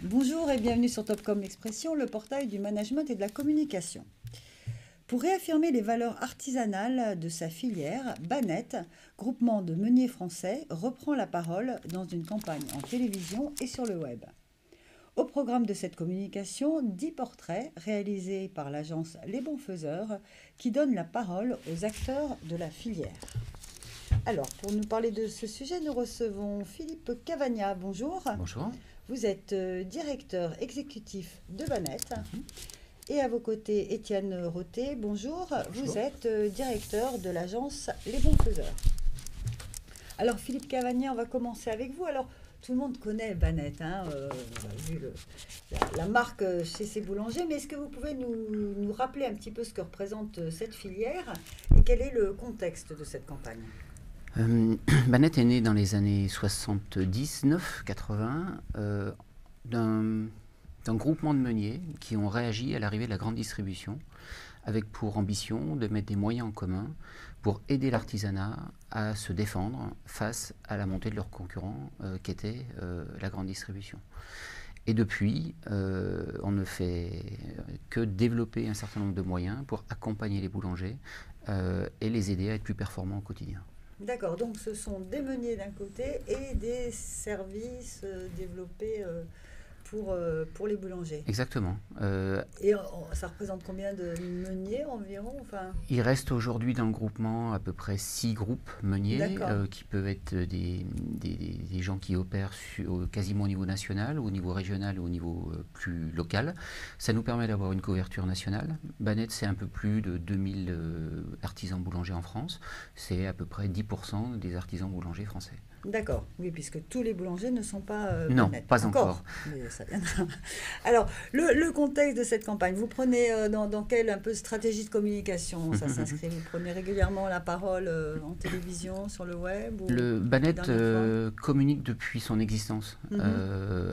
Bonjour et bienvenue sur Topcom Expression, le portail du management et de la communication. Pour réaffirmer les valeurs artisanales de sa filière, Banette, groupement de meuniers français, reprend la parole dans une campagne en télévision et sur le web. Au programme de cette communication, 10 portraits réalisés par l'agence Les Bons Faiseurs qui donnent la parole aux acteurs de la filière. Alors, pour nous parler de ce sujet, nous recevons Philippe Cavagna. Bonjour. Bonjour. Vous êtes directeur exécutif de Banette. Et à vos côtés, Étienne Roté. Bonjour. Bonjour. Vous êtes directeur de l'agence Les Bons Faiseurs. Alors, Philippe Cavagna, on va commencer avec vous. Alors, tout le monde connaît Banette, on a vu la marque chez ses boulangers, mais est-ce que vous pouvez nous rappeler un petit peu ce que représente cette filière et quel est le contexte de cette campagne ? Banette est née dans les années 79-80 d'un groupement de meuniers qui ont réagi à l'arrivée de la grande distribution avec pour ambition de mettre des moyens en commun pour aider l'artisanat à se défendre face à la montée de leurs concurrents qu'était la grande distribution. Et depuis, on ne fait que développer un certain nombre de moyens pour accompagner les boulangers et les aider à être plus performants au quotidien. D'accord, donc ce sont des meuniers d'un côté et des services développés pour les boulangers. Exactement. Et ça représente combien de meuniers environ Il reste aujourd'hui dans le groupement à peu près 6 groupes meuniers qui peuvent être des gens qui opèrent quasiment au niveau national, au niveau régional ou au niveau plus local. Ça nous permet d'avoir une couverture nationale. Banette, c'est un peu plus de 2000 artisans boulangers en France. C'est à peu près 10% des artisans boulangers français. D'accord, oui, puisque tous les boulangers ne sont pas non, Banette. pas encore. Mais ça viendra. Alors, le contexte de cette campagne, vous prenez dans quelle un peu stratégie de communication ça s'inscrit? Vous prenez régulièrement la parole en télévision, sur le web Le Banette communique depuis son existence.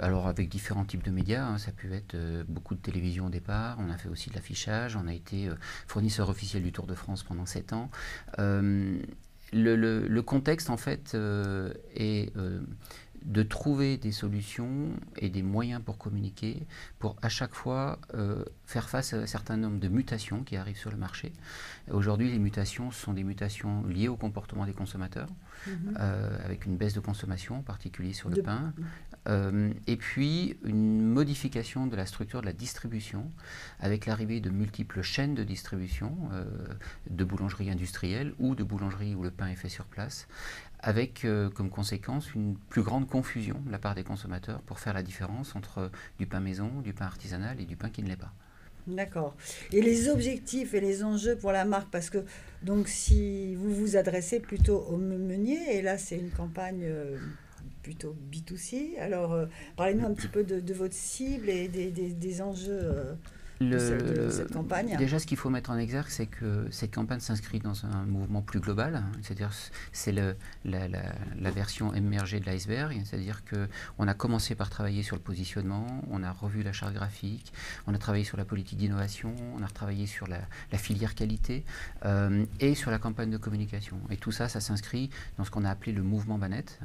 Alors avec différents types de médias, ça peut être beaucoup de télévision au départ, on a fait aussi de l'affichage, on a été fournisseur officiel du Tour de France pendant 7 ans. Le contexte, en fait, est de trouver des solutions et des moyens pour communiquer, pour à chaque fois faire face à un certain nombre de mutations qui arrivent sur le marché. Aujourd'hui, les mutations sont des mutations liées au comportement des consommateurs, avec une baisse de consommation, en particulier sur le pain, et puis une modification de la structure de la distribution, avec l'arrivée de multiples chaînes de distribution, de boulangeries industrielles ou de boulangeries où le pain est fait sur place, avec comme conséquence une plus grande confusion de la part des consommateurs pour faire la différence entre du pain maison, du pain artisanal et du pain qui ne l'est pas. D'accord. Et les objectifs et les enjeux pour la marque, parce que donc si vous vous adressez plutôt aux meuniers, et là c'est une campagne plutôt B2C, alors parlez-nous un petit peu de votre cible et des enjeux de cette campagne. Déjà, ce qu'il faut mettre en exergue, c'est que cette campagne s'inscrit dans un mouvement plus global, c'est-à-dire c'est la version émergée de l'iceberg, c'est-à-dire qu'on a commencé par travailler sur le positionnement, on a revu la charte graphique, on a travaillé sur la politique d'innovation, on a retravaillé sur la filière qualité et sur la campagne de communication. Et tout ça, ça s'inscrit dans ce qu'on a appelé le mouvement Banette,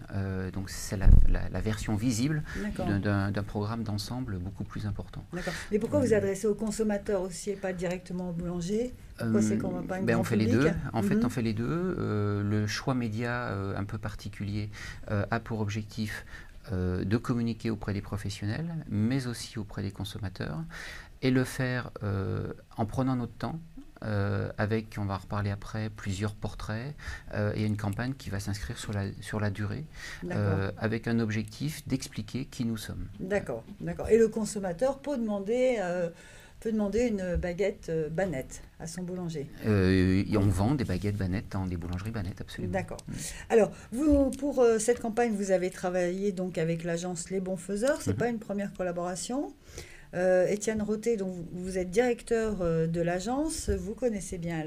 donc c'est la version visible d'un programme d'ensemble beaucoup plus important. D'accord. Mais pourquoi vous adressez aux consommateurs aussi et pas directement au boulanger? Pourquoi c'est campagne grand on fait public? les deux. En fait, on fait les deux. Le choix média un peu particulier a pour objectif de communiquer auprès des professionnels, mais aussi auprès des consommateurs, et le faire en prenant notre temps, avec, on va en reparler après, plusieurs portraits et une campagne qui va s'inscrire sur la durée, avec un objectif d'expliquer qui nous sommes. D'accord, d'accord. Et le consommateur peut demander une baguette Banette à son boulanger. Et on vend des baguettes Banette dans des boulangeries Banette, absolument. D'accord. Alors, vous, pour cette campagne, vous avez travaillé donc avec l'agence Les Bons Faiseurs. C'est pas une première collaboration. Étienne Roté, donc vous êtes directeur de l'agence. Vous connaissez bien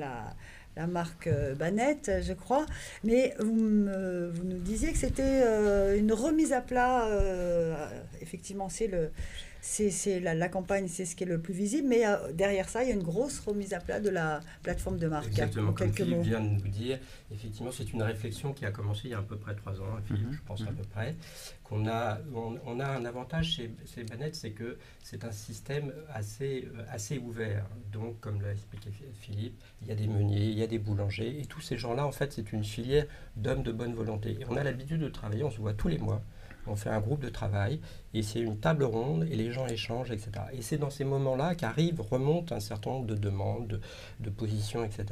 la marque Banette, je crois. Mais vous nous disiez que c'était une remise à plat. Effectivement, c'est la campagne, c'est ce qui est le plus visible, mais derrière ça, il y a une grosse remise à plat de la plateforme de marque. Exactement, En comme quelques Philippe mots. vient de nous dire, effectivement, c'est une réflexion qui a commencé il y a à peu près 3 ans, Philippe, je pense à peu près, on a un avantage chez Banette, c'est que c'est un système assez ouvert. Donc, comme l'a expliqué Philippe, il y a des meuniers, il y a des boulangers, et tous ces gens-là, en fait, c'est une filière d'hommes de bonne volonté. Et on a l'habitude de travailler, on se voit tous les mois, on fait un groupe de travail, et c'est une table ronde, et les gens échangent, etc. Et c'est dans ces moments-là remontent un certain nombre de demandes, de positions, etc.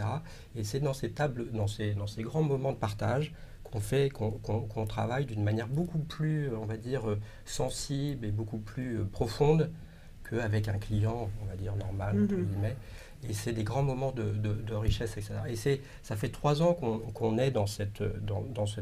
Et c'est dans ces tables, dans ces grands moments de partage qu'on travaille d'une manière beaucoup plus, on va dire, sensible et beaucoup plus profonde qu'avec un client, on va dire, normal, entre guillemets. Et c'est des grands moments de richesse, etc. Et ça fait 3 ans qu'on est dans cette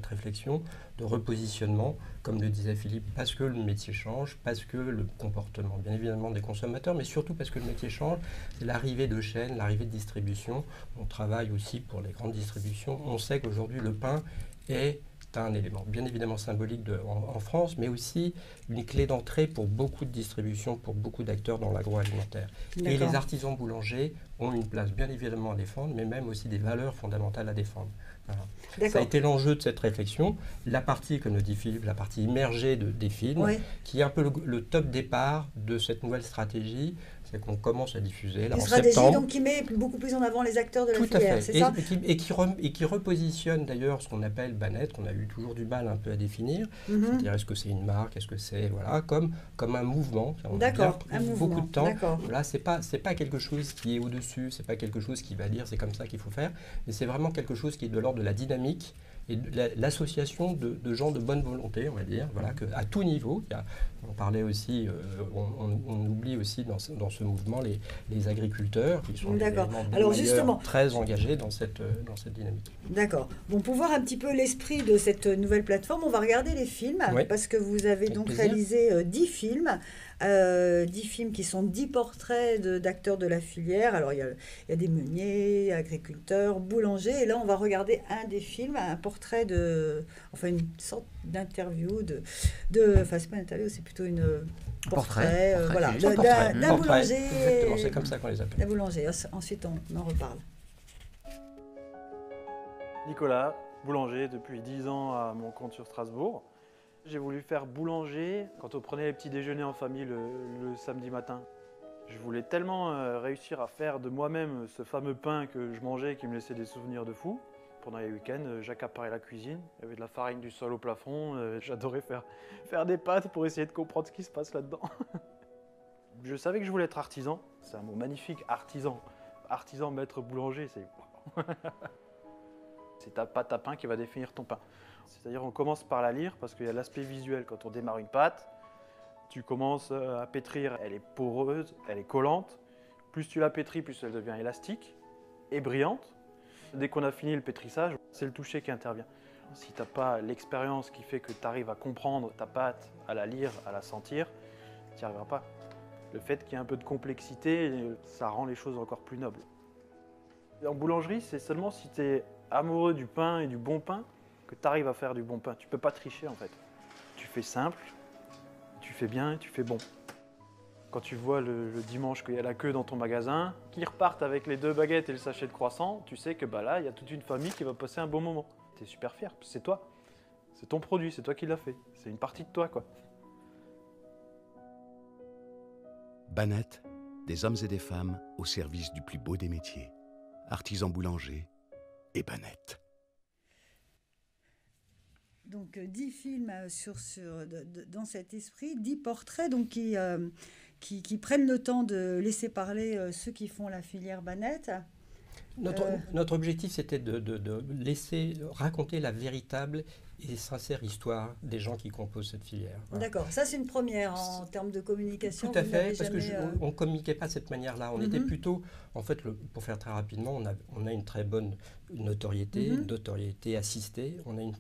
réflexion de repositionnement, comme le disait Philippe, parce que le métier change, parce que le comportement, bien évidemment, des consommateurs, mais surtout parce que le métier change. C'est l'arrivée de chaînes, l'arrivée de distribution. On travaille aussi pour les grandes distributions. On sait qu'aujourd'hui, le pain est un élément bien évidemment symbolique en France, mais aussi une clé d'entrée pour beaucoup de distributions, pour beaucoup d'acteurs dans l'agroalimentaire. Et les artisans boulangers ont une place bien évidemment à défendre, mais même aussi des valeurs fondamentales à défendre. Voilà. Ça a été l'enjeu de cette réflexion. La partie, comme le dit Philippe, la partie immergée des films, qui est un peu le top départ de cette nouvelle stratégie, c'est qu'on commence à diffuser là, en septembre. Donc qui met beaucoup plus en avant les acteurs de la filière, tout à fait. c'est ça Et qui repositionne d'ailleurs ce qu'on appelle Banette, qu'on a eu toujours du mal un peu à définir. C'est-à-dire, est-ce que c'est une marque, est-ce que c'est comme un mouvement. On a bien pris beaucoup de temps. Voilà, c'est pas quelque chose qui est au-dessus, c'est pas quelque chose qui va dire c'est comme ça qu'il faut faire, mais c'est vraiment quelque chose qui est de l'ordre de la dynamique et l'association de gens de bonne volonté, on va dire, voilà, à tout niveau. On parlait aussi, on oublie aussi dans ce mouvement les agriculteurs qui sont justement très engagés dans cette dynamique. D'accord. Bon, pour voir un petit peu l'esprit de cette nouvelle plateforme, on va regarder les films, parce que vous avez donc réalisé 10 films. 10 films qui sont 10 portraits d'acteurs de la filière. Alors, il y a des meuniers, agriculteurs, boulangers. Et là, on va regarder un des films, un portrait une sorte d'interview enfin, c'est pas une interview, c'est plutôt une portrait d'un boulanger. Exactement, c'est comme ça qu'on les appelle. D'un boulanger. Ensuite, on en reparle. Nicolas, boulanger depuis 10 ans à mon compte sur Strasbourg. J'ai voulu faire boulanger quand on prenait les petits déjeuners en famille le samedi matin. Je voulais tellement réussir à faire de moi-même ce fameux pain que je mangeais et qui me laissait des souvenirs de fou. Pendant les week-ends, j'accaparais la cuisine. Il y avait de la farine du sol au plafond. J'adorais faire des pâtes pour essayer de comprendre ce qui se passe là-dedans. Je savais que je voulais être artisan. C'est un mot magnifique, artisan. Artisan, maître boulanger, c'est... C'est ta pâte à pain qui va définir ton pain. C'est-à-dire on commence par la lire parce qu'il y a l'aspect visuel. Quand on démarre une pâte, tu commences à pétrir, elle est poreuse, elle est collante. Plus tu la pétris, plus elle devient élastique et brillante. Dès qu'on a fini le pétrissage, c'est le toucher qui intervient. Si tu n'as pas l'expérience qui fait que tu arrives à comprendre ta pâte, à la lire, à la sentir, tu n'y arriveras pas. Le fait qu'il y ait un peu de complexité, ça rend les choses encore plus nobles. En boulangerie, c'est seulement si tu es amoureux du pain et du bon pain que tu arrives à faire du bon pain. Tu ne peux pas tricher en fait. Tu fais simple, tu fais bien et tu fais bon. Quand tu vois le dimanche qu'il y a la queue dans ton magasin, qu'ils repartent avec les 2 baguettes et le sachet de croissant, tu sais que là, il y a toute une famille qui va passer un bon moment. Tu es super fier, c'est toi. C'est ton produit, c'est toi qui l'as fait. C'est une partie de toi, quoi. Banette, des hommes et des femmes au service du plus beau des métiers. Artisans boulangers et Banette. Donc 10 films dans cet esprit, 10 portraits donc qui prennent le temps de laisser parler ceux qui font la filière Banette. Notre objectif, c'était de laisser raconter la véritable et sincère histoire des gens qui composent cette filière. Voilà. D'accord, ça c'est une première en termes de communication. Tout à fait, parce qu'on ne communiquait pas de cette manière-là. On était plutôt, en fait, pour faire très rapidement, on a une très bonne notoriété, une notoriété assistée. On a une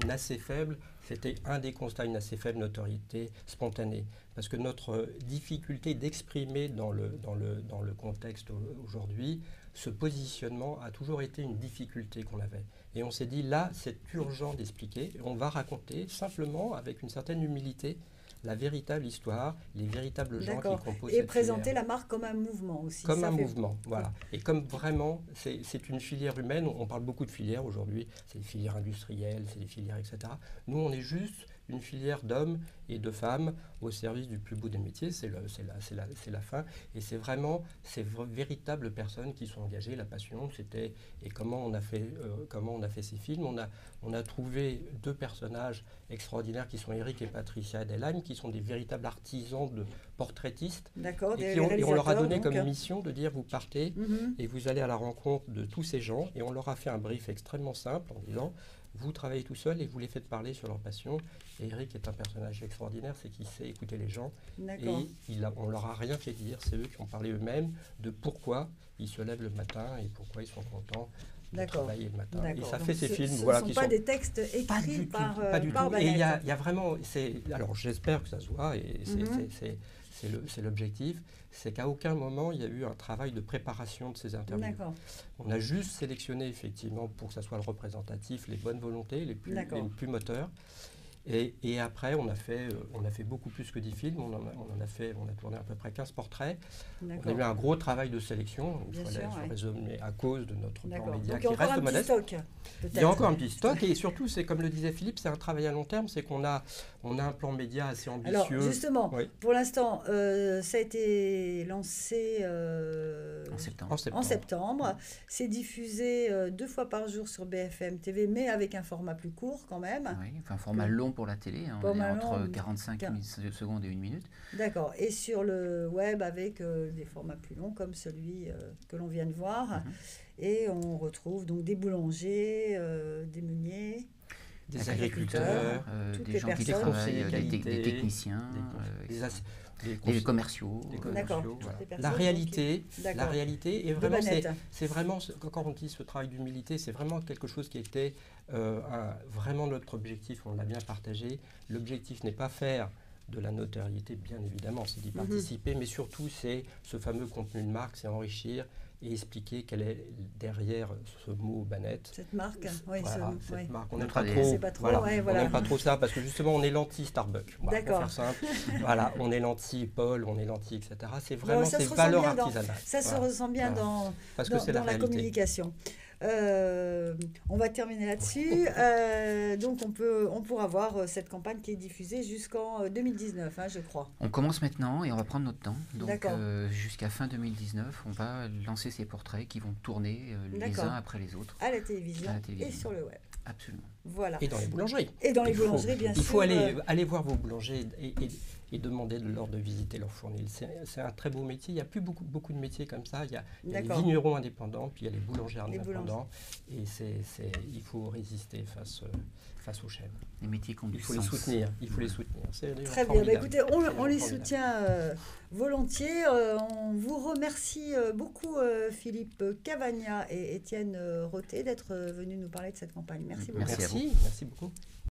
assez faible, c'était un des constats, une assez faible notoriété spontanée. Parce que notre difficulté d'exprimer dans le contexte aujourd'hui, ce positionnement a toujours été une difficulté qu'on avait. Et on s'est dit, là, c'est urgent d'expliquer. On va raconter simplement, avec une certaine humilité, la véritable histoire, les véritables gens qui composent cette Et présenter filière. la marque comme un mouvement aussi. Comme un mouvement, voilà. Et comme vraiment, c'est une filière humaine, on parle beaucoup de filières aujourd'hui, c'est des filières industrielles, c'est des filières, etc. Nous, on est juste une filière d'hommes et de femmes au service du plus beau des métiers, c'est la fin. Et c'est vraiment ces véritables personnes qui sont engagées. La passion, c'était... Et comment on a fait ces films, on a trouvé 2 personnages extraordinaires qui sont Eric et Patricia Adelheim, qui sont des véritables artisans de portraitistes. D'accord. Et on leur a donné comme mission de dire, vous partez et vous allez à la rencontre de tous ces gens. Et on leur a fait un brief extrêmement simple en disant... Vous travaillez tout seul et vous les faites parler sur leur passion. Et Eric est un personnage extraordinaire, c'est qu'il sait écouter les gens. Et on leur a rien fait dire, c'est eux qui ont parlé eux-mêmes de pourquoi ils se lèvent le matin et pourquoi ils sont contents de travailler le matin. Et ça fait ces films. Ce ne sont pas des textes écrits par Bannett. Et il y a vraiment... Alors j'espère que ça se voit, et c'est l'objectif, c'est qu'à aucun moment il y a eu un travail de préparation de ces interviews. On a juste sélectionné effectivement pour que ça soit le représentatif, les bonnes volontés, les plus moteurs. Et après, on a fait beaucoup plus que 10 films. On a tourné à peu près 15 portraits. On a eu un gros travail de sélection. Il fallait se résumer à cause de notre plan média qui reste modeste. Il y a encore un petit stock. Et surtout, c'est comme le disait Philippe, c'est un travail à long terme. C'est qu'on a un plan média assez ambitieux. Alors, justement, pour l'instant, ça a été lancé en septembre. C'est diffusé 2 fois par jour sur BFM TV, mais avec un format plus court quand même. Oui, un format long pour la télé, on est entre 45 secondes et 1 minute. D'accord, et sur le web avec des formats plus longs comme celui que l'on vient de voir. Et on retrouve donc des boulangers, des meuniers, des agriculteurs, des gens qui travaillent, des techniciens, des commerciaux. Voilà. La réalité est vraiment, c'est vraiment, quand on dit ce travail d'humilité, c'est vraiment quelque chose qui était vraiment notre objectif, on l'a bien partagé. L'objectif n'est pas faire de la notoriété, bien évidemment, c'est d'y participer, mais surtout c'est ce fameux contenu de marque, c'est enrichir et expliquer quelle est derrière ce mot Bannett. Cette marque, cette marque. On n'aime pas trop ça parce que justement on est l'anti-Starbucks. Pour faire simple. Voilà, on est l'anti-Paul, on est l'anti, etc. C'est vraiment ces valeurs artisanales. Ça se ressent bien dans la communication. On va terminer là-dessus. Donc on pourra voir cette campagne qui est diffusée jusqu'en 2019, je crois. On commence maintenant et on va prendre notre temps. Donc jusqu'à fin 2019, on va lancer ces portraits qui vont tourner les uns après les autres. À la télévision et sur le web. Absolument. Voilà. Et dans les boulangeries. Et dans les boulangeries, bien sûr. Il faut aller voir vos boulangers et demander de leur de visiter leur fournil. C'est un très beau métier. Il n'y a plus beaucoup de métiers comme ça. Il y a les vignerons indépendants, puis il y a les boulangers indépendants. Et il faut résister face aux chaînes. Les métiers qui ont du sens. Il faut les soutenir. Très bien. Écoutez, on les soutient volontiers. On vous remercie beaucoup, Philippe Cavagna et Étienne Roté, d'être venus nous parler de cette campagne. Merci beaucoup. Merci beaucoup.